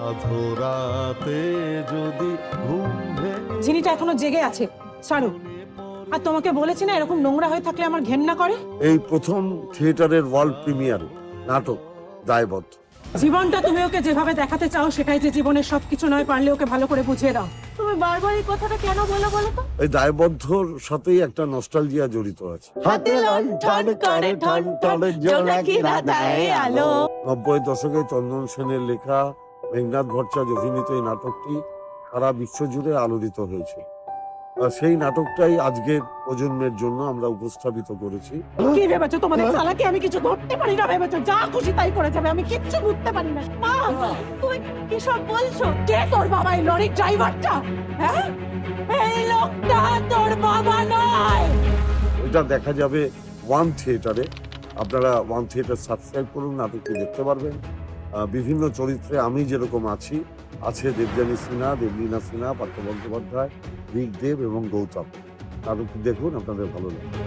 আধরাতে যদি ঘুম ভেঙে ঝিনিটা এখনো জেগে আছে, ছাড়ো। আর তোমাকে বলেছি না এরকম নোংরা হয়ে থাকলে আমার ঘেন্না করে। এই প্রথম থিয়েটারের ওয়ার্ল্ড প্রিমিয়ার নাটক দায়বদ্ধ। জীবনটা তুমি ওকে যেভাবে দেখাতে চাও সেটাই যে জীবনের সবকিছু নয়, পারলে ওকে ভালো করে বুঝিয়ে দাও। তুমি বারবার এই কথাটা কেন বলো বলো তো? এই দায়বদ্ধর সাথেই একটা নস্টালজিয়া জড়িত আছে। হাতে লণ্ঠন করে ঠন ঠন জোনাকিরা দেয় আলো। 90 দশকে চন্দন সেনের লেখা, মেঘনাথ ভট্টাচার্য অভিনীত এই নাটকটি সারা বিশ্বজুড়ে আলোড়িত হয়েছে। আর সেই নাটকটাই আজকের প্রজন্মের জন্য আমরা উপস্থাপিত করেছি। কি ভেবেছো তোমাদের শালাকে আমি কিছু ধরতে পারি না ভেবেছো? যা খুশি তাই করে যাবে, আমি কিচ্ছু বুঝতে পারি না। মা, তুই কি সব বলছো? কে তোর বাবা? এই লরির ড্রাইভারটা? হ্যাঁ, এই লোকটা তোর বাবা নয়। এটা দেখা যাবে ওয়ান থিয়েটারে। আপনারা ওয়ান থিয়েটার সাবস্ক্রাইব করুন, নাটকটি দেখতে পারবেন। বিভিন্ন চরিত্রে আমি যেরকম আছি, আছে দেবযানী সিনহা, দেবলীনা সিনহা, পার্থ বন্দ্যোপাধ্যায়, ঋক দেব এবং গৌতম। নাটকটি দেখুন, আপনাদের ভালো লাগবে।